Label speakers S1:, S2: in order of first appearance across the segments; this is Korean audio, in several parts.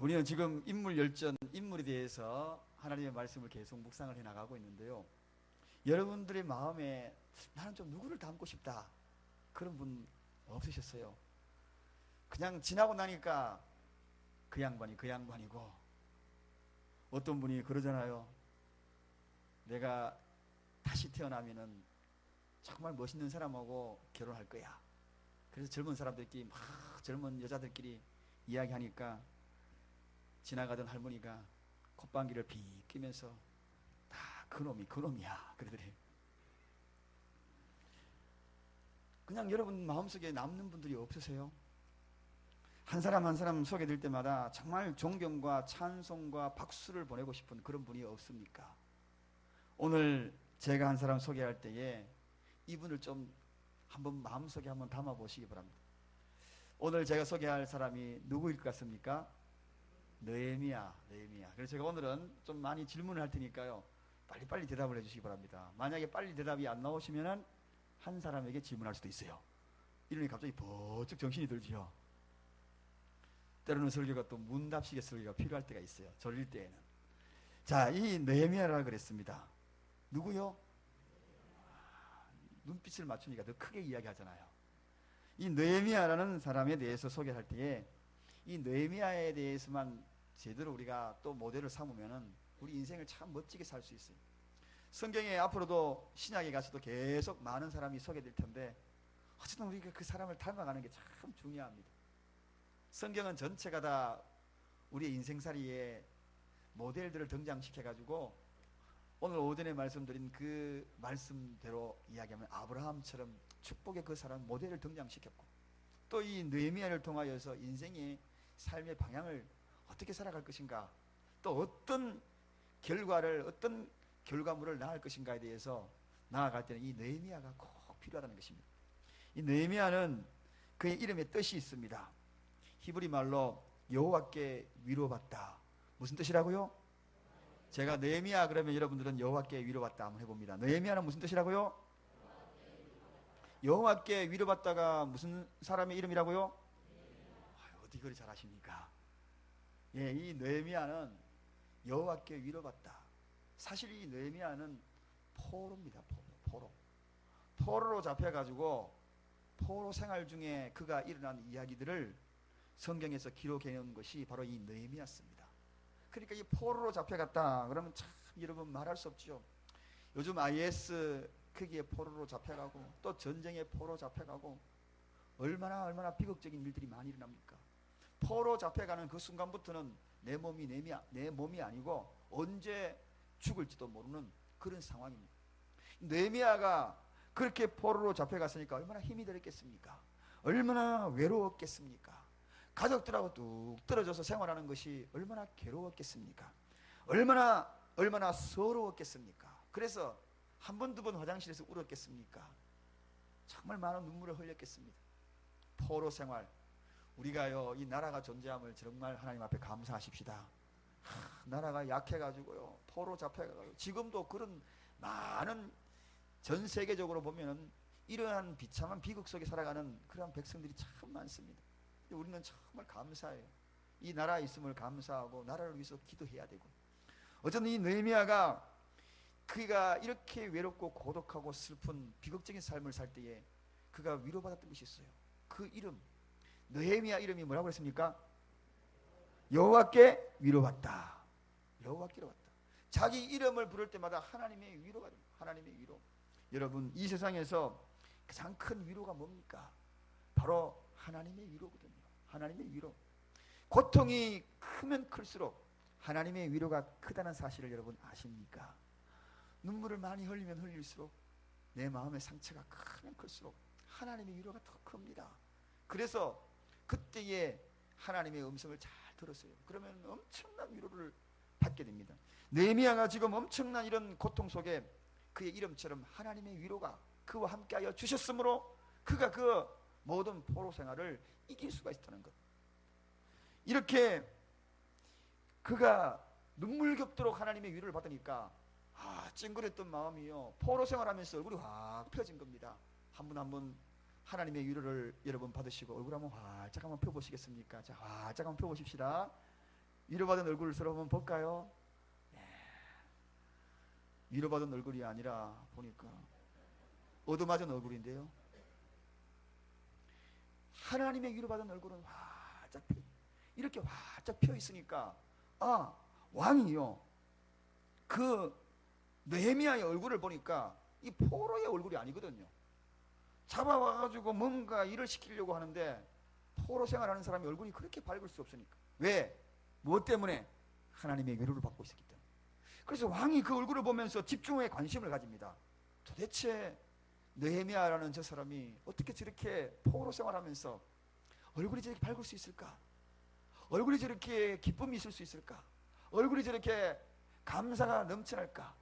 S1: 우리는 지금 인물 열전, 인물에 대해서 하나님의 말씀을 계속 묵상을 해나가고 있는데요. 여러분들의 마음에 나는 좀 누구를 닮고 싶다, 그런 분 없으셨어요? 그냥 지나고 나니까 그 양반이 그 양반이고, 어떤 분이 그러잖아요. 내가 다시 태어나면은 정말 멋있는 사람하고 결혼할 거야. 그래서 젊은 사람들끼리 막, 젊은 여자들끼리 이야기하니까 지나가던 할머니가 콧방귀를 비 끼면서 다 그놈이 그놈이야 그러더래요. 그냥 여러분 마음속에 남는 분들이 없으세요? 한 사람 한 사람 소개될 때마다 정말 존경과 찬송과 박수를 보내고 싶은 그런 분이 없습니까? 오늘 제가 한 사람 소개할 때에 이분을 좀 한번 마음속에 한번 담아 보시기 바랍니다. 오늘 제가 소개할 사람이 누구일 것 같습니까? 느헤미야. 그래서 제가 오늘은 좀 많이 질문을 할 테니까요, 빨리빨리 대답을 해주시기 바랍니다. 만약에 빨리 대답이 안 나오시면은 한 사람에게 질문할 수도 있어요. 이러니 갑자기 번쩍 정신이 들지요. 때로는 설교가 또 문답식의 설교가 필요할 때가 있어요, 졸릴 때에는. 자, 이 느헤미야라 그랬습니다. 누구요? 눈빛을 맞추니까 더 크게 이야기하잖아요. 이 느헤미야라는 사람에 대해서 소개할 때에 이 느헤미야에 대해서만 제대로 우리가 또 모델을 삼으면은 우리 인생을 참 멋지게 살 수 있어요. 성경에 앞으로도 신약에 가서도 계속 많은 사람이 소개될 텐데, 어쨌든 우리가 그 사람을 닮아가는 게 참 중요합니다. 성경은 전체가 다 우리의 인생살이에 모델들을 등장시켜 가지고 오늘 오전에 말씀드린 그 말씀대로 이야기하면 아브라함처럼 축복의 그 사람 모델을 등장시켰고, 또 이 느헤미야를 통하여서 인생의 삶의 방향을 어떻게 살아갈 것인가, 또 어떤 결과물을 낳을 것인가에 대해서 나아갈 때는 이 느헤미야가 꼭 필요하다는 것입니다. 이 느헤미야는 그의 이름에 뜻이 있습니다. 히브리 말로 여호와께 위로받다. 무슨 뜻이라고요? 제가 느헤미야 그러면 여러분들은 여호와께 위로받다 한번 해봅니다. 느헤미야는 무슨 뜻이라고요? 여호와께 위로받다가 무슨 사람의 이름이라고요? 어디 그리 잘하십니까? 예, 이 느헤미야는 여호와께 위로받다. 사실 이 느헤미야는 포로입니다. 포로로 잡혀가지고 포로 생활 중에 그가 일어난 이야기들을 성경에서 기록해 놓은 것이 바로 이 느헤미야입니다. 그러니까 이 포로로 잡혀갔다 그러면 참 여러분 말할 수 없죠. 요즘 IS 크기의 포로로 잡혀가고 또 전쟁의 포로 잡혀가고 얼마나 비극적인 일들이 많이 일어납니까? 포로 잡혀가는 그 순간부터는 내 몸이 아니고 언제 죽을지도 모르는 그런 상황입니다. 느헤미야가 그렇게 포로로 잡혀갔으니까 얼마나 힘이 들었겠습니까? 얼마나 외로웠겠습니까? 가족들하고 뚝 떨어져서 생활하는 것이 얼마나 괴로웠겠습니까? 얼마나 서러웠겠습니까? 그래서 한 번, 두 번 화장실에서 울었겠습니까? 정말 많은 눈물을 흘렸겠습니다. 포로 생활, 우리가요 이 나라가 존재함을 정말 하나님 앞에 감사하십시다. 나라가 약해가지고요 포로 잡혀가지고 지금도 그런 많은, 전 세계적으로 보면은 이러한 비참한 비극 속에 살아가는 그러한 백성들이 참 많습니다. 우리는 정말 감사해요. 이 나라에 있음을 감사하고 나라를 위해서 기도해야 되고. 어쨌든 이 느헤미야가 그가 이렇게 외롭고 고독하고 슬픈 비극적인 삶을 살 때에 그가 위로받았던 것이 있어요. 그 이름, 느헤미야 이름이 뭐라고 했습니까? 여호와께 위로받다. 여호와께 위로받다. 자기 이름을 부를 때마다 하나님의 위로가 됩니다. 하나님의 위로. 여러분, 이 세상에서 가장 큰 위로가 뭡니까? 바로 하나님의 위로거든요. 하나님의 위로. 고통이 크면 클수록 하나님의 위로가 크다는 사실을 여러분 아십니까? 눈물을 많이 흘리면 흘릴수록 내 마음의 상처가 크면 클수록 하나님의 위로가 더 큽니다. 그래서 그때에 하나님의 음성을 잘 들었어요. 그러면 엄청난 위로를 받게 됩니다. 느헤미야가 지금 엄청난 이런 고통 속에 그의 이름처럼 하나님의 위로가 그와 함께하여 주셨으므로 그가 그 모든 포로 생활을 이길 수가 있다는 것. 이렇게 그가 눈물겹도록 하나님의 위로를 받으니까 찡그렸던 마음이요 포로 생활하면서 얼굴이 확 펴진 겁니다. 한 분 하나님의 위로를 여러분 받으시고 얼굴 한번 활짝 한번 펴보시겠습니까? 자, 활짝 한번 펴보십시다. 위로받은 얼굴을 서로 한번 볼까요? 위로받은 얼굴이 아니라 보니까 얻어맞은 얼굴인데요. 하나님의 위로받은 얼굴은 활짝 이렇게 활짝 펴 있으니까 왕이요, 그 느헤미야의 얼굴을 보니까 이 포로의 얼굴이 아니거든요. 잡아와가지고 뭔가 일을 시키려고 하는데 포로 생활하는 사람의 얼굴이 그렇게 밝을 수 없으니까. 왜? 무엇 때문에? 하나님의 위로를 받고 있었기 때문에. 그래서 왕이 그 얼굴을 보면서 집중의 관심을 가집니다. 도대체 느헤미야라는 저 사람이 어떻게 저렇게 포로 생활하면서 얼굴이 저렇게 밝을 수 있을까? 얼굴이 저렇게 기쁨이 있을 수 있을까? 얼굴이 저렇게 감사가 넘쳐날까?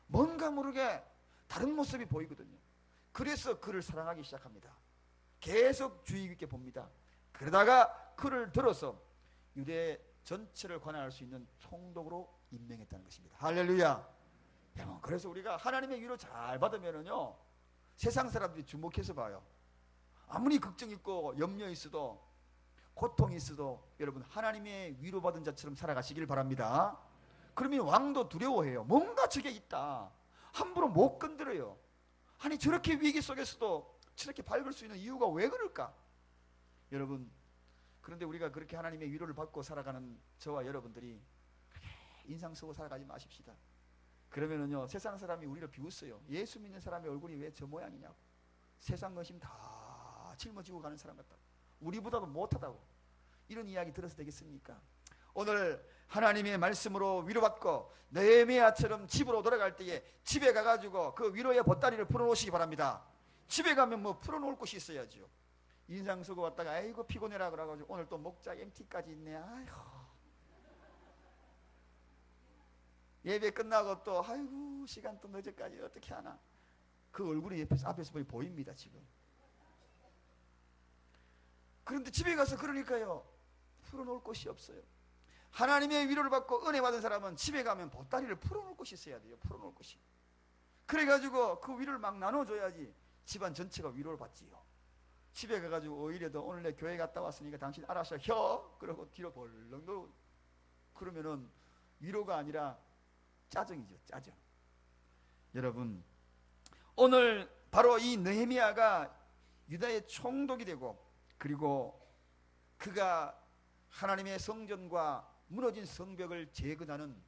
S1: 뭔가 모르게 다른 모습이 보이거든요. 그래서 그를 사랑하기 시작합니다. 계속 주의 깊게 봅니다. 그러다가 그를 들어서 유대 전체를 관할할 수 있는 총독으로 임명했다는 것입니다. 할렐루야. 여러분, 그래서 우리가 하나님의 위로 잘 받으면은요, 세상 사람들이 주목해서 봐요. 아무리 걱정 있고 염려 있어도, 고통이 있어도 여러분 하나님의 위로받은 자처럼 살아가시길 바랍니다. 그러면 왕도 두려워해요. 뭔가 저게 있다. 함부로 못 건드려요. 아니 저렇게 위기 속에서도 저렇게 밝을 수 있는 이유가 왜 그럴까? 여러분, 그런데 우리가 그렇게 하나님의 위로를 받고 살아가는 저와 여러분들이 인상 쓰고 살아가지 마십시다. 그러면은요, 세상 사람이 우리를 비웃어요. 예수 믿는 사람의 얼굴이 왜 저 모양이냐고. 세상 것임 다 짊어지고 가는 사람 같다고. 우리보다도 못하다고. 이런 이야기 들어서 되겠습니까? 오늘 하나님의 말씀으로 위로받고 느헤미야처럼 집으로 돌아갈 때에 집에 가가지고 그 위로의 보따리를 풀어놓으시기 바랍니다. 집에 가면 뭐 풀어놓을 곳이 있어야죠. 인상 쓰고 왔다가 아이고 피곤해라 그래가지고 오늘 또 목자 MT까지 있네. 아이고, 예배 끝나고 또 아이고 시간 또 늦어까지 어떻게 하나. 그 얼굴이 앞에서 보입니다 지금. 그런데 집에 가서 그러니까요, 풀어놓을 곳이 없어요. 하나님의 위로를 받고 은혜 받은 사람은 집에 가면 보따리를 풀어놓을 곳이 있어야 돼요. 풀어놓을 곳이. 그래가지고 그 위로를 막 나눠줘야지 집안 전체가 위로를 받지요. 집에 가가지고 오히려 더 오늘 내 교회 갔다 왔으니까 당신 알아서 혀 그러고 뒤로 벌렁 도 그러면은 위로가 아니라 짜증이죠. 짜증. 여러분, 오늘 바로 이 느헤미야가 유다의 총독이 되고, 그리고 그가 하나님의 성전과 무너진 성벽을 재건하는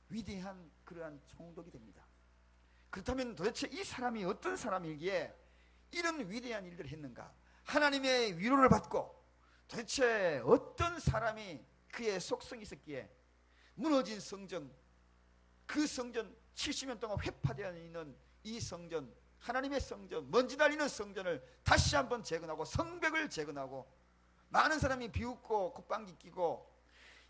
S1: 위대한 그러한 총독이 됩니다. 그렇다면 도대체 이 사람이 어떤 사람이기에 이런 위대한 일들을 했는가? 하나님의 위로를 받고 도대체 어떤 사람이 그의 속성이 있었기에 무너진 성전, 그 성전 70년 동안 회파되어 있는 이 성전, 하나님의 성전, 먼지 달리는 성전을 다시 한번 재건하고 성벽을 재건하고 많은 사람이 비웃고 콧방귀 끼고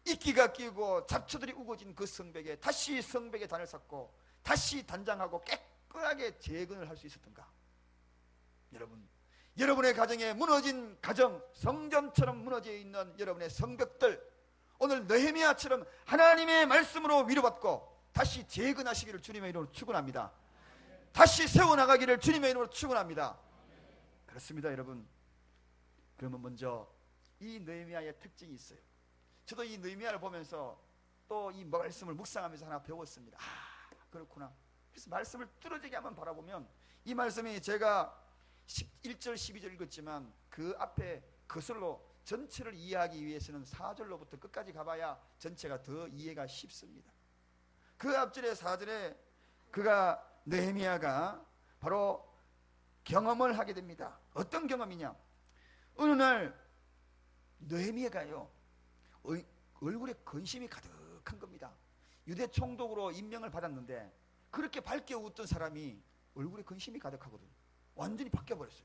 S1: 이끼가 끼고 잡초들이 우거진 그 성벽에 다시 성벽에 단을 쌓고 다시 단장하고 깨끗하게 재건을 할 수 있었던가? 여러분, 여러분의 가정에 무너진 가정, 성전처럼 무너져 있는 여러분의 성벽들, 오늘 느헤미야처럼 하나님의 말씀으로 위로받고 다시 재건하시기를 주님의 이름으로 축원합니다. 다시 세워나가기를 주님의 이름으로 축원합니다. 그렇습니다. 여러분, 그러면 먼저 이 느헤미야의 특징이 있어요. 저도 이 느헤미야를 보면서 또 이 말씀을 묵상하면서 하나 배웠습니다. 그렇구나. 그래서 말씀을 뚫어지게 한번 바라보면 이 말씀이 제가 1절 12절 읽었지만 그 앞에 거슬러 전체를 이해하기 위해서는 4절로부터 끝까지 가봐야 전체가 더 이해가 쉽습니다. 그 앞절에 4절에 그가 느헤미야가 바로 경험을 하게 됩니다. 어떤 경험이냐? 어느 날 느헤미야가요, 얼굴에 근심이 가득한 겁니다. 유대 총독으로 임명을 받았는데 그렇게 밝게 웃던 사람이 얼굴에 근심이 가득하거든요. 완전히 바뀌어버렸어요.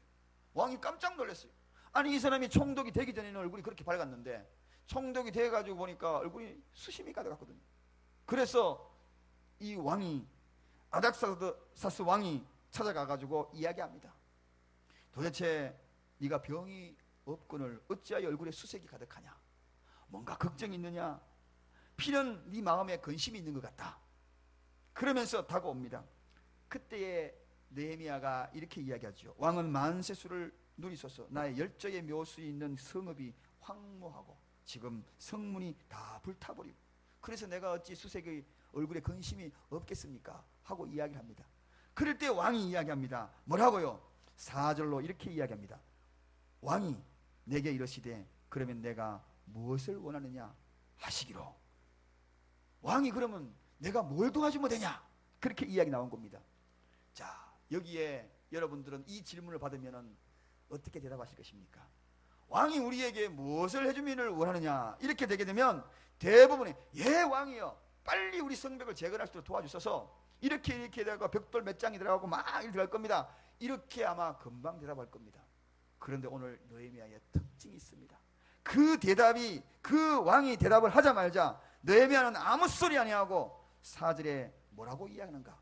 S1: 왕이 깜짝 놀랐어요. 아니 이 사람이 총독이 되기 전에는 얼굴이 그렇게 밝았는데 총독이 돼가지고 보니까 얼굴이 수심이 가득했거든요. 그래서 이 왕이, 아닥사스 왕이 찾아가가지고 이야기합니다. 도대체 네가 병이 없거늘 어찌하여 얼굴에 수색이 가득하냐? 뭔가 걱정이 있느냐? 피는 네 마음에 근심이 있는 것 같다. 그러면서 다가옵니다. 그때에 느헤미야가 이렇게 이야기하죠. 왕은 만세수를 누리소서. 나의 열조의 묘수에 있는 성읍이 황무하고 지금 성문이 다 불타버리고, 그래서 내가 어찌 수색의 얼굴에 근심이 없겠습니까? 하고 이야기를 합니다. 그럴 때 왕이 이야기합니다. 뭐라고요? 4절로 이렇게 이야기합니다. 왕이 내게 이르시되 그러면 내가 무엇을 원하느냐 하시기로. 왕이 그러면 내가 뭘 도와주면 되냐? 그렇게 이야기 나온 겁니다. 자, 여기에 여러분들은 이 질문을 받으면 어떻게 대답하실 것입니까? 왕이 우리에게 무엇을 해주기를 원하느냐 이렇게 되게 되면 대부분이 예 왕이요, 빨리 우리 성벽을 재건할 수 있도록 도와주셔서 이렇게 되다가 벽돌 몇 장이 들어가고 막 이렇게 들어갈 겁니다. 이렇게 아마 금방 대답할 겁니다. 그런데 오늘 느헤미야의 특징이 있습니다. 그 대답이, 그 왕이 대답을 하자마자 느헤미야는 아무 소리 아니하고 4절에 뭐라고 이야기하는가?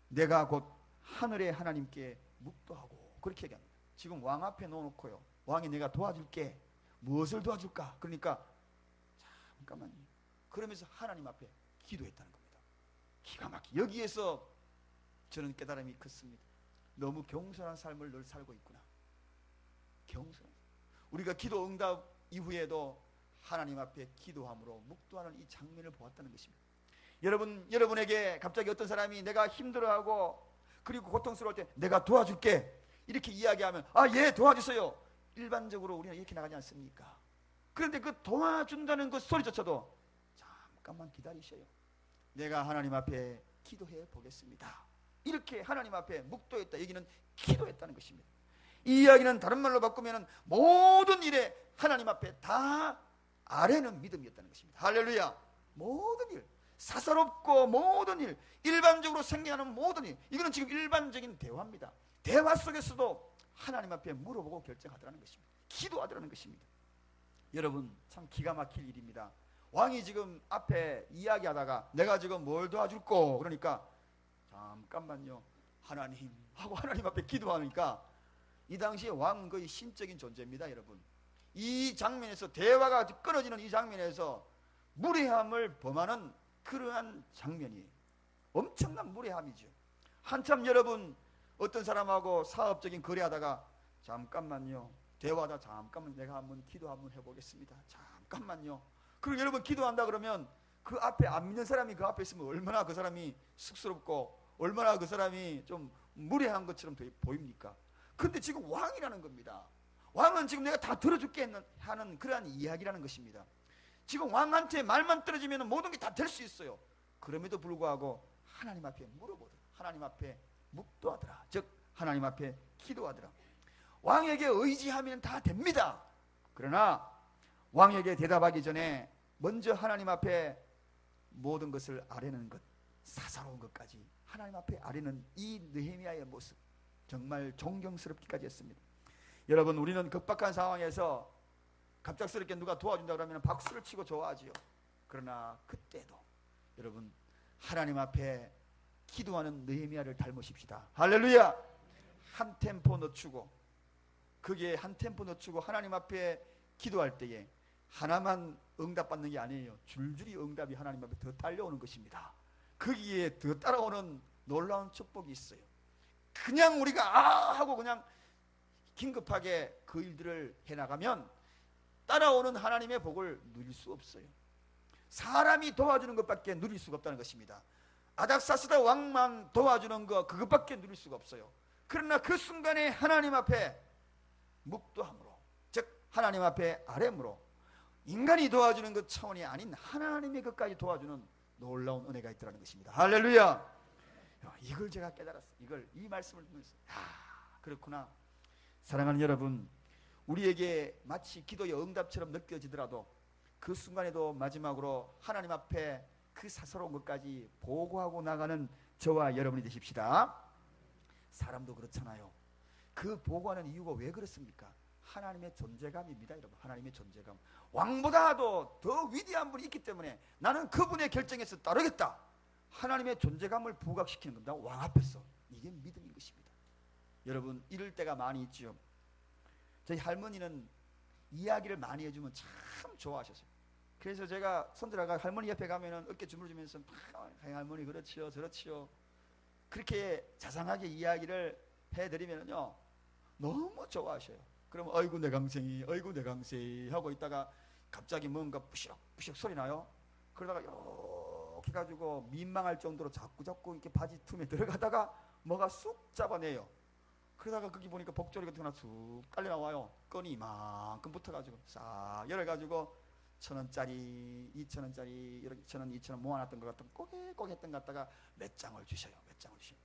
S1: 내가 곧 하늘의 하나님께 묵도하고, 그렇게 얘기합니다. 지금 왕 앞에 놓아놓고요, 왕이 내가 도와줄게. 무엇을 도와줄까? 그러니까 잠깐만요, 그러면서 하나님 앞에 기도했다는 겁니다. 기가 막히. 여기에서 저는 깨달음이 컸습니다. 너무 겸손한 삶을 늘 살고 있구나. 겸손한, 우리가 기도 응답 이후에도 하나님 앞에 기도함으로 묵도하는 이 장면을 보았다는 것입니다. 여러분에게 갑자기 어떤 사람이 내가 힘들어하고 그리고 고통스러울 때 내가 도와줄게 이렇게 이야기하면 아, 예, 도와주세요. 일반적으로 우리는 이렇게 나가지 않습니까? 그런데 그 도와준다는 그 소리조차도 잠깐만 기다리셔요. 내가 하나님 앞에 기도해 보겠습니다. 이렇게 하나님 앞에 묵도했다. 여기는 기도했다는 것입니다. 이 이야기는 다른 말로 바꾸면 모든 일에 하나님 앞에 다 아뢰는 믿음이었다는 것입니다. 할렐루야. 모든 일, 사사롭고 모든 일, 일반적으로 생겨나는 모든 일, 이거는 지금 일반적인 대화입니다. 대화 속에서도 하나님 앞에 물어보고 결정하더라는 것입니다. 기도하더라는 것입니다. 여러분, 참 기가 막힐 일입니다. 왕이 지금 앞에 이야기하다가 내가 지금 뭘 도와줄꼬, 그러니까 잠깐만요, 하나님 하고 하나님 앞에 기도하니까 이 당시에 왕은 거의 신적인 존재입니다. 여러분, 이 장면에서, 대화가 끊어지는 이 장면에서 무례함을 범하는 그러한 장면이에요. 엄청난 무례함이죠. 한참 여러분 어떤 사람하고 사업적인 거래하다가 잠깐만요, 대화하다 잠깐만 내가 한번 기도 한번 해보겠습니다. 잠깐만요. 그리고 여러분 기도한다 그러면 그 앞에 안 믿는 사람이 그 앞에 있으면 얼마나 그 사람이 쑥스럽고 얼마나 그 사람이 좀 무례한 것처럼 보입니까? 근데 지금 왕이라는 겁니다. 왕은 지금 내가 다 들어줄게 하는 그러한 이야기라는 것입니다. 지금 왕한테 말만 떨어지면 모든 게 다 될 수 있어요. 그럼에도 불구하고 하나님 앞에 물어보더라. 하나님 앞에 묵도하더라. 즉 하나님 앞에 기도하더라. 왕에게 의지하면 다 됩니다. 그러나 왕에게 대답하기 전에 먼저 하나님 앞에 모든 것을 아뢰는 것, 사사로운 것까지 하나님 앞에 아뢰는 이 느헤미야의 모습, 정말 존경스럽기까지 했습니다. 여러분, 우리는 급박한 상황에서 갑작스럽게 누가 도와준다 그러면 박수를 치고 좋아하지요. 그러나 그때도 여러분 하나님 앞에 기도하는 느헤미야를 닮으십시다. 할렐루야. 한 템포 늦추고, 그게 한 템포 늦추고 하나님 앞에 기도할 때에 하나만 응답받는 게 아니에요. 줄줄이 응답이 하나님 앞에 더 딸려오는 것입니다. 거기에 더 따라오는 놀라운 축복이 있어요. 그냥 우리가 아 하고 그냥 긴급하게 그 일들을 해나가면 따라오는 하나님의 복을 누릴 수 없어요. 사람이 도와주는 것밖에 누릴 수가 없다는 것입니다. 아닥사스다 왕만 도와주는 것, 그것밖에 누릴 수가 없어요. 그러나 그 순간에 하나님 앞에 묵도함으로, 즉 하나님 앞에 아뢰므로, 인간이 도와주는 것 차원이 아닌 하나님의 것까지 도와주는 놀라운 은혜가 있더라는 것입니다. 할렐루야. 이걸 제가 깨달았어요. 이 말씀을 듣면서 그렇구나. 사랑하는 여러분, 우리에게 마치 기도의 응답처럼 느껴지더라도 그 순간에도 마지막으로 하나님 앞에 그 사사로운 것까지 보고하고 나가는 저와 여러분이 되십시다. 사람도 그렇잖아요. 그 보고하는 이유가 왜 그렇습니까? 하나님의 존재감입니다. 여러분, 하나님의 존재감. 왕보다도 더 위대한 분이 있기 때문에 나는 그분의 결정에서 따르겠다. 하나님의 존재감을 부각시키는 겁니다. 왕 앞에서. 이게 믿음인 것입니다. 여러분, 이럴 때가 많이 있죠. 저희 할머니는 이야기를 많이 해주면 참 좋아하셨어요. 그래서 제가 손들어가 할머니 옆에 가면은 어깨 주물주면서 할머니 그렇지요 저렇지요 그렇게 자상하게 이야기를 해드리면요 너무 좋아하셔요. 그러면 어이구 내 강생이, 어이구 내 강생이 하고 있다가 갑자기 뭔가 부시럭부시럭 소리 나요. 그러다가 이렇게 가지고 민망할 정도로 자꾸 이렇게 바지 틈에 들어가다가 뭐가 쑥 잡아내요. 그러다가 거기 보니까 복조리 같은 거 하나 쑥 깔려 나와요. 끈이 이만큼 붙어가지고 싹 열어가지고 1,000원짜리, 2,000원짜리, 이렇게 1,000원, 2,000원 모아놨던 것 같은 꼬깃꼬깃 했던 것 갖다가 몇 장을 주셔요. 몇 장을 주셔요.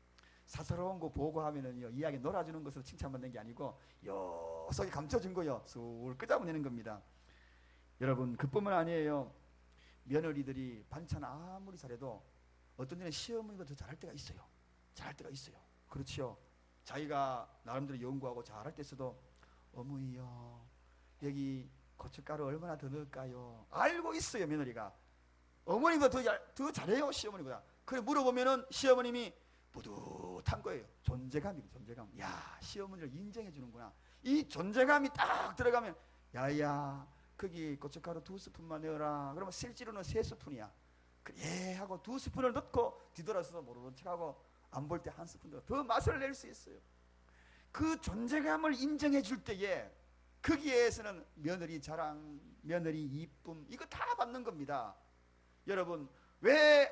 S1: 사사로운 거 보고 하면은요, 이야기 놀아주는 것으로 칭찬받는 게 아니고 요 속에 감춰준 거요, 쑥 끄잡아내는 겁니다. 여러분, 그뿐만 아니에요. 며느리들이 반찬 아무리 잘해도 어떤 데는 시어머니보다 더 잘할 때가 있어요. 잘할 때가 있어요. 그렇죠. 자기가 나름대로 연구하고 잘할 때 있어도 어머니요, 여기 고춧가루 얼마나 더 넣을까요? 알고 있어요, 며느리가. 어머니보다 더 잘해요, 시어머니보다. 그래 물어보면은 시어머님이 뿌듯한 거예요. 존재감이에요, 존재감. 야, 시어머니를 인정해 주는구나. 이 존재감이 딱 들어가면, 야야, 거기 고춧가루 2스푼만 넣어라. 그러면 실제로는 3스푼이야. 그래 하고 2스푼을 넣고 뒤돌아서서 모르는 척하고 안 볼 때 1스푼 더 맛을 낼 수 있어요. 그 존재감을 인정해 줄 때에 거기에서는 며느리 자랑, 며느리 이쁨, 이거 다 받는 겁니다. 여러분, 왜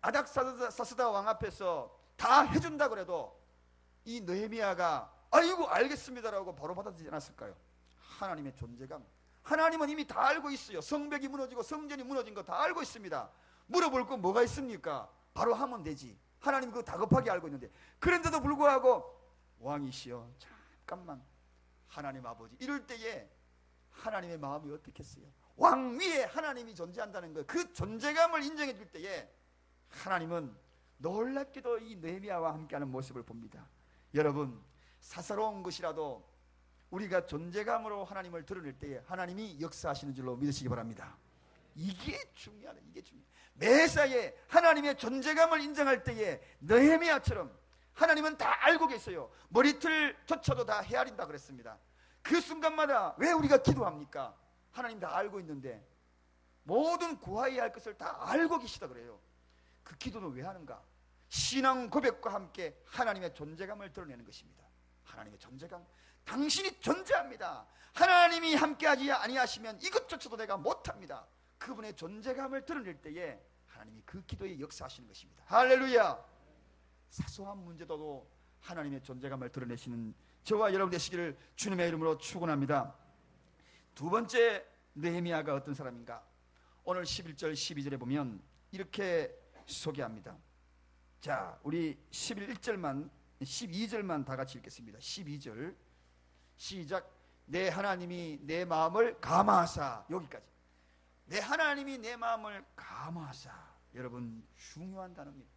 S1: 아닥사스다 왕 앞에서 다 해준다 그래도 이 느헤미야가 아이고 알겠습니다라고 바로 받아들이지 않았을까요? 하나님의 존재감. 하나님은 이미 다 알고 있어요. 성벽이 무너지고 성전이 무너진 거 다 알고 있습니다. 물어볼 거 뭐가 있습니까? 바로 하면 되지. 하나님 그거 다급하게 알고 있는데, 그런데도 불구하고 왕이시여 잠깐만, 하나님 아버지, 이럴 때에 하나님의 마음이 어떻겠어요? 왕 위에 하나님이 존재한다는 거, 그 존재감을 인정해 줄 때에 하나님은 놀랍게도 이 느헤미야와 함께하는 모습을 봅니다. 여러분, 사사로운 것이라도 우리가 존재감으로 하나님을 드러낼 때에 하나님이 역사하시는 줄로 믿으시기 바랍니다. 이게 중요하다. 이게 중요해. 매사에 하나님의 존재감을 인정할 때에 느헤미야처럼 하나님은 다 알고 계세요. 머리틀조차도 다 헤아린다 그랬습니다. 그 순간마다 왜 우리가 기도합니까? 하나님 다 알고 있는데 모든 구하여야 할 것을 다 알고 계시다 그래요. 그 기도는 왜 하는가? 신앙 고백과 함께 하나님의 존재감을 드러내는 것입니다. 하나님의 존재감, 당신이 존재합니다. 하나님이 함께하지 아니하시면 이것조차도 내가 못합니다. 그분의 존재감을 드러낼 때에 하나님이 그 기도에 역사하시는 것입니다. 할렐루야. 사소한 문제도 하나님의 존재감을 드러내시는 저와 여러분 되시기를 주님의 이름으로 축원합니다. 두 번째 느헤미야가 어떤 사람인가? 오늘 11절 12절에 보면 이렇게 소개합니다. 자, 우리 12절만 다 같이 읽겠습니다. 12절 시작. 내 하나님이 내 마음을 감화하사. 여기까지. 내 하나님이 내 마음을 감화하사. 여러분, 중요한 단어입니다.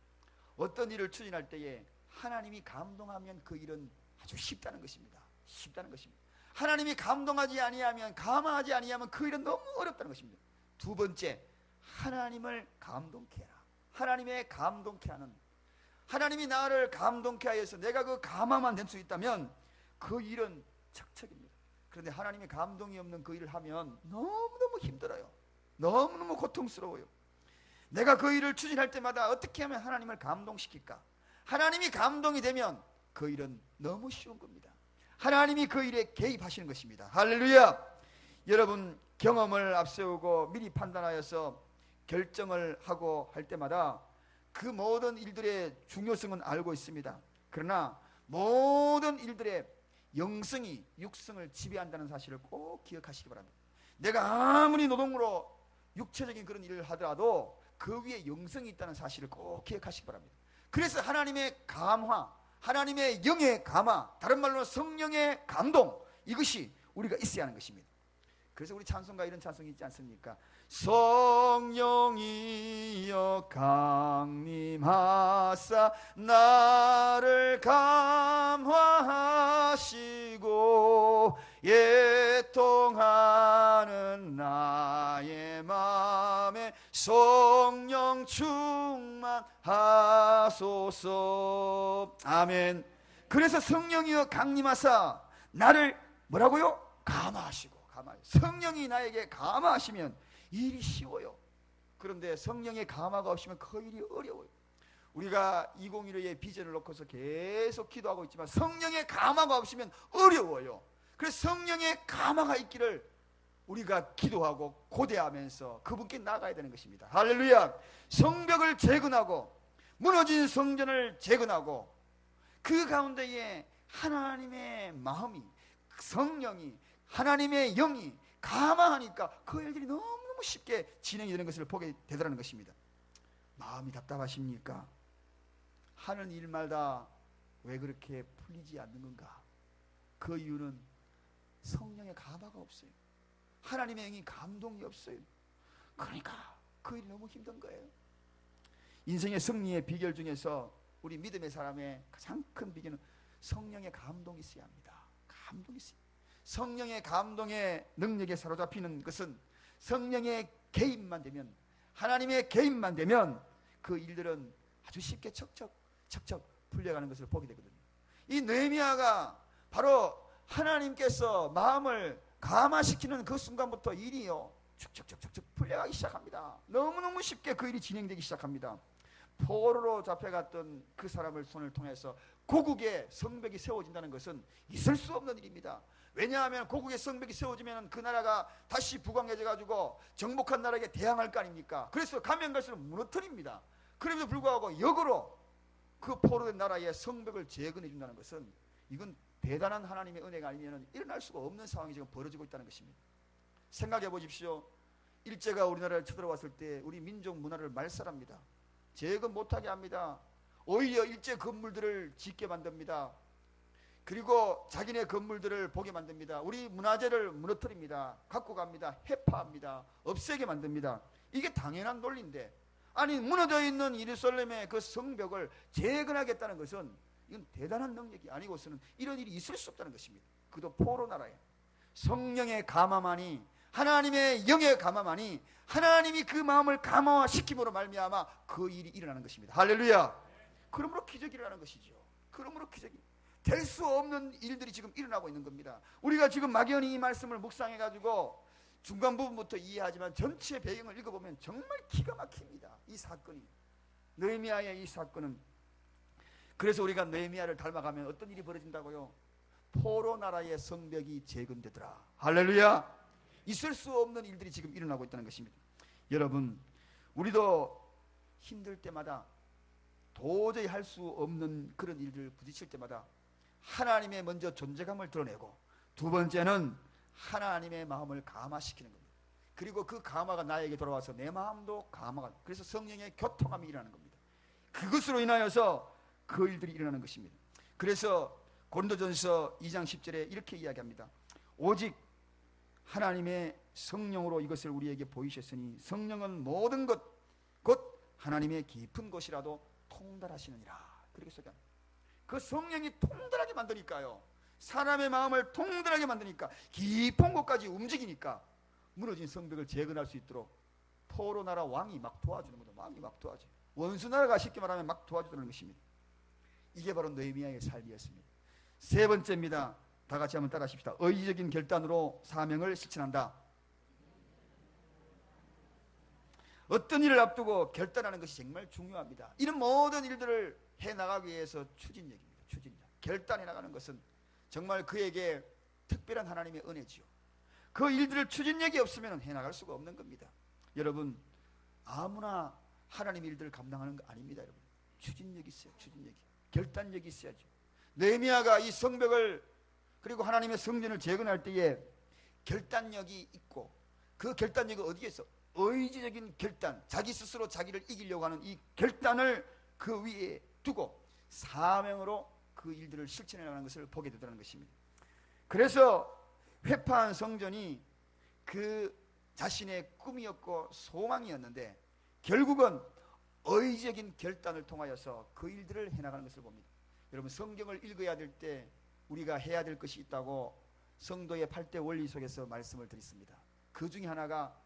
S1: 어떤 일을 추진할 때에 하나님이 감동하면 그 일은 아주 쉽다는 것입니다. 쉽다는 것입니다. 하나님이 감동하지 아니하면, 감화하지 아니하면 그 일은 너무 어렵다는 것입니다. 두 번째, 하나님을 감동케 해라. 하나님의 감동케 하는, 하나님이 나를 감동케 하여서 내가 그 감화만 될 수 있다면 그 일은 척척입니다. 그런데 하나님의 감동이 없는 그 일을 하면 너무너무 힘들어요. 너무너무 고통스러워요. 내가 그 일을 추진할 때마다 어떻게 하면 하나님을 감동시킬까? 하나님이 감동이 되면 그 일은 너무 쉬운 겁니다. 하나님이 그 일에 개입하시는 것입니다. 할렐루야. 여러분, 경험을 앞세우고 미리 판단하여서 결정을 하고 할 때마다 그 모든 일들의 중요성은 알고 있습니다. 그러나 모든 일들의 영성이 육성을 지배한다는 사실을 꼭 기억하시기 바랍니다. 내가 아무리 노동으로 육체적인 그런 일을 하더라도 그 위에 영성이 있다는 사실을 꼭 기억하시기 바랍니다. 그래서 하나님의 감화, 하나님의 영의 감화, 다른 말로 성령의 감동, 이것이 우리가 있어야 하는 것입니다. 그래서 우리 찬송가 이런 찬송이 있지 않습니까? 성령이여 강림하사 나를 감화하시고 예통하는 나의 마음에 성령 충만하소서. 아멘. 그래서 성령이여 강림하사 나를 뭐라고요? 감화하시고. 성령이 나에게 감화하시면 일이 쉬워요. 그런데 성령의 감화가 없으면 그 일이 어려워요. 우리가 2015의 비전을 놓고서 계속 기도하고 있지만 성령의 감화가 없으면 어려워요. 그래서 성령의 감화가 있기를 우리가 기도하고 고대하면서 그분께 나가야 되는 것입니다. 할렐루야. 성벽을 재건하고 무너진 성전을 재건하고 그 가운데에 하나님의 마음이, 성령이, 하나님의 영이 감화하니까 그 일들이 너무너무 쉽게 진행이 되는 것을 보게 되더라는 것입니다. 마음이 답답하십니까? 하는 일마다 왜 그렇게 풀리지 않는 건가? 그 이유는 성령의 감화가 없어요. 하나님의 영이 감동이 없어요. 그러니까 그 일이 너무 힘든 거예요. 인생의 승리의 비결 중에서 우리 믿음의 사람의 가장 큰 비결은 성령의 감동이 있어야 합니다. 감동이 있어요. 성령의 감동의 능력에 사로잡히는 것은 성령의 개입만 되면, 하나님의 개입만 되면 그 일들은 아주 쉽게 척척 풀려가는 것을 보게 되거든요. 이 느헤미야가 바로 하나님께서 마음을 감화시키는 그 순간부터 일이요 축척 풀려가기 시작합니다. 너무너무 쉽게 그 일이 진행되기 시작합니다. 포로로 잡혀갔던 그 사람을 손을 통해서 고국의 성벽이 세워진다는 것은 있을 수 없는 일입니다. 왜냐하면 고국의 성벽이 세워지면 그 나라가 다시 부강해져 가지고 정복한 나라에게 대항할 거 아닙니까? 그래서 가면 갈수록 무너뜨립니다. 그럼에도 불구하고 역으로 그 포로된 나라의 성벽을 재건해 준다는 것은 이건 대단한 하나님의 은혜가 아니면 일어날 수가 없는 상황이 지금 벌어지고 있다는 것입니다. 생각해 보십시오. 일제가 우리나라를 쳐들어왔을 때 우리 민족 문화를 말살합니다. 재건 못하게 합니다. 오히려 일제 건물들을 짓게 만듭니다. 그리고 자기네 건물들을 보게 만듭니다. 우리 문화재를 무너뜨립니다. 갖고 갑니다. 해파합니다. 없애게 만듭니다. 이게 당연한 논리인데, 아니 무너져 있는 예루살렘의 그 성벽을 재건하겠다는 것은 이건 대단한 능력이 아니고서는 이런 일이 있을 수 없다는 것입니다. 그도 포로 나라에 성령의 감화만이, 하나님의 영의 감화만이, 하나님이 그 마음을 감화시킴으로 말미암아 그 일이 일어나는 것입니다. 할렐루야. 그러므로 기적이 일어나는 것이죠. 그러므로 기적이, 될 수 없는 일들이 지금 일어나고 있는 겁니다. 우리가 지금 막연히 이 말씀을 묵상해가지고 중간 부분부터 이해하지만 전체 배경을 읽어보면 정말 기가 막힙니다. 이 사건이, 느헤미야의 이 사건은. 그래서 우리가 느헤미야를 닮아가면 어떤 일이 벌어진다고요? 포로 나라의 성벽이 재건되더라. 할렐루야. 있을 수 없는 일들이 지금 일어나고 있다는 것입니다. 여러분, 우리도 힘들 때마다, 도저히 할 수 없는 그런 일들 부딪힐 때마다 하나님의 먼저 존재감을 드러내고, 두 번째는 하나님의 마음을 감화시키는 겁니다. 그리고 그 감화가 나에게 돌아와서 내 마음도 감화가, 그래서 성령의 교통함이 일어나는 겁니다. 그것으로 인하여서 그 일들이 일어나는 것입니다. 그래서 고린도전서 2장 10절에 이렇게 이야기합니다. 오직 하나님의 성령으로 이것을 우리에게 보이셨으니 성령은 모든 것 곧 하나님의 깊은 곳이라도 통달하시느니라. 그렇게 소개합니다. 그 성령이 통달하게 만드니까요, 사람의 마음을 통달하게 만드니까, 깊은 곳까지 움직이니까 무너진 성벽을 재건할 수 있도록 포로 나라 왕이 막 도와주는 거죠. 왕이 막 도와줘요. 원수 나라가 쉽게 말하면 막 도와주는 것입니다. 이게 바로 느헤미야의 삶이었습니다. 세 번째입니다. 다 같이 한번 따라 하십시다. 의지적인 결단으로 사명을 실천한다. 어떤 일을 앞두고 결단하는 것이 정말 중요합니다. 이런 모든 일들을 해나가기 위해서 추진력입니다. 추진력. 결단해 나가는 것은 정말 그에게 특별한 하나님의 은혜지요. 그 일들을 추진력이 없으면 해나갈 수가 없는 겁니다. 여러분, 아무나 하나님 일들을 감당하는 거 아닙니다. 여러분, 추진력이 있어요. 추진력이. 결단력이 있어야죠. 느헤미야가 이 성벽을, 그리고 하나님의 성전을 재건할 때에 결단력이 있고, 그 결단력이 어디에 있어? 의지적인 결단, 자기 스스로 자기를 이기려고 하는 이 결단을 그 위에 두고 사명으로 그 일들을 실천해 나가는 것을 보게 되더라는 것입니다. 그래서 회파한 성전이 그 자신의 꿈이었고 소망이었는데 결국은 의지적인 결단을 통하여서 그 일들을 해나가는 것을 봅니다. 여러분, 성경을 읽어야 될 때 우리가 해야 될 것이 있다고 성도의 8대 원리 속에서 말씀을 드렸습니다. 그 중에 하나가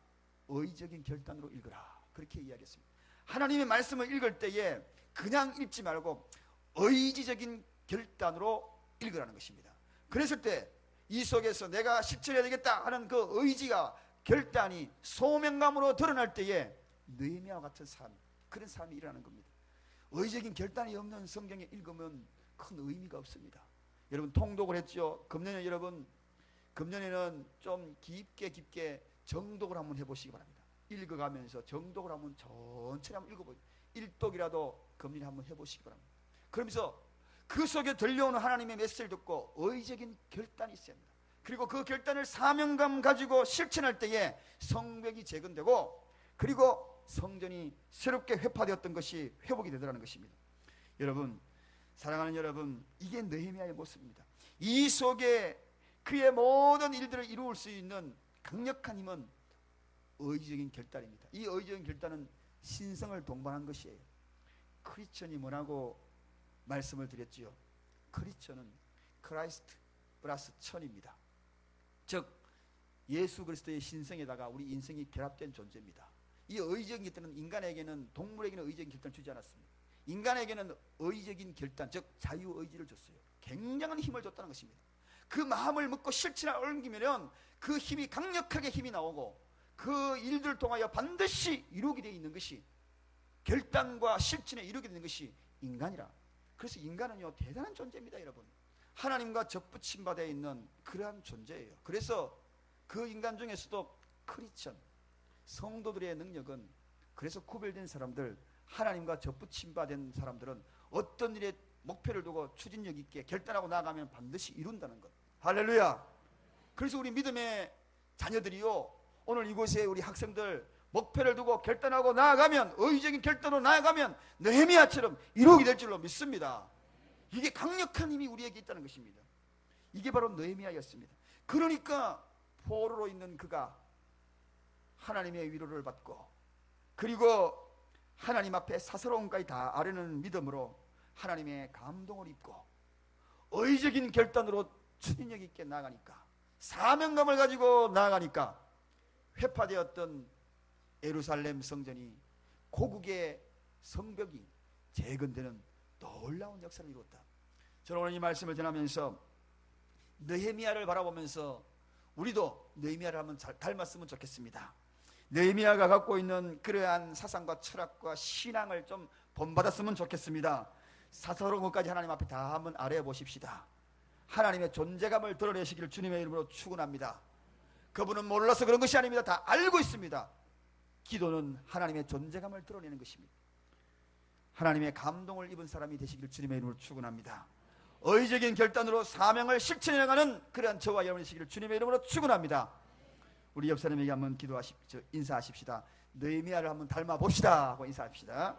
S1: 의지적인 결단으로 읽으라, 그렇게 이야기했습니다. 하나님의 말씀을 읽을 때에 그냥 읽지 말고 의지적인 결단으로 읽으라는 것입니다. 그랬을 때 이 속에서 내가 실천해야 되겠다 하는 그 의지가, 결단이 소명감으로 드러날 때에 느헤미야와 같은 삶, 그런 삶이 일어나는 겁니다. 의지적인 결단이 없는 성경에 읽으면 큰 의미가 없습니다. 여러분, 통독을 했죠. 금년에 여러분 금년에는 좀 깊게 정독을 한번 해보시기 바랍니다. 읽어가면서 정독을 한번 천천히 한번 읽어보세요. 일독이라도 금년에 한번 해보시기 바랍니다. 그러면서 그 속에 들려오는 하나님의 메시지를 듣고 의적인 결단이 있어야 합니다. 그리고 그 결단을 사명감 가지고 실천할 때에 성벽이 재건되고, 그리고 성전이 새롭게 회파되었던 것이 회복이 되더라는 것입니다. 여러분, 사랑하는 여러분, 이게 느헤미야의 모습입니다. 이 속에 그의 모든 일들을 이루을 수 있는 강력한 힘은 의지적인 결단입니다. 이 의지적인 결단은 신성을 동반한 것이에요. 크리스천이 뭐라고 말씀을 드렸지요? 크리스천은 크라이스트 플러스 천입니다. 즉 예수 그리스도의 신성에다가 우리 인성이 결합된 존재입니다. 이 의지적인 결단은 인간에게는, 동물에게는 의지적인 결단을 주지 않았습니다. 인간에게는 의지적인 결단, 즉 자유의지를 줬어요. 굉장한 힘을 줬다는 것입니다. 그 마음을 먹고 실천을 옮기면 그 힘이, 강력하게 힘이 나오고 그 일들을 통하여 반드시 이루게 되어 있는 것이, 결단과 실천에 이루게 되는 것이 인간이라. 그래서 인간은요 대단한 존재입니다. 여러분, 하나님과 접붙임 바 되어 있는 그러한 존재예요. 그래서 그 인간 중에서도 크리스천 성도들의 능력은, 그래서 구별된 사람들, 하나님과 접붙임 바 된 사람들은 어떤 일에 목표를 두고 추진력 있게 결단하고 나아가면 반드시 이룬다는 것. 할렐루야. 그래서 우리 믿음의 자녀들이요, 오늘 이곳에 우리 학생들 목표를 두고 결단하고 나아가면, 의지적인 결단으로 나아가면 느헤미야처럼 이루게 될 줄로 믿습니다. 이게 강력한 힘이 우리에게 있다는 것입니다. 이게 바로 느헤미야였습니다. 그러니까 포로로 있는 그가 하나님의 위로를 받고, 그리고 하나님 앞에 사사로움까지 다 아뢰는 믿음으로 하나님의 감동을 입고 의적인 결단으로 추진력 있게 나아가니까, 사명감을 가지고 나아가니까 회파되었던 예루살렘 성전이, 고국의 성벽이 재건되는 놀라운 역사를 이루었다. 저는 오늘 이 말씀을 전하면서 느헤미야를 바라보면서 우리도 느헤미야를 한번 잘 닮았으면 좋겠습니다. 느헤미야가 갖고 있는 그러한 사상과 철학과 신앙을 좀 본받았으면 좋겠습니다. 사사로운 것까지 하나님 앞에 다 한번 아뢰어 보십시다. 하나님의 존재감을 드러내시기를 주님의 이름으로 축원합니다. 그분은 몰라서 그런 것이 아닙니다. 다 알고 있습니다. 기도는 하나님의 존재감을 드러내는 것입니다. 하나님의 감동을 입은 사람이 되시기를 주님의 이름으로 축원합니다. 의적인 결단으로 사명을 실천해 나가는 그러한 저와 여러분이 되시기를 주님의 이름으로 축원합니다. 우리 옆 사람에게 한번 기도하십시오. 인사하십시다. 느헤미야를 한번 닮아 봅시다 하고 인사합시다.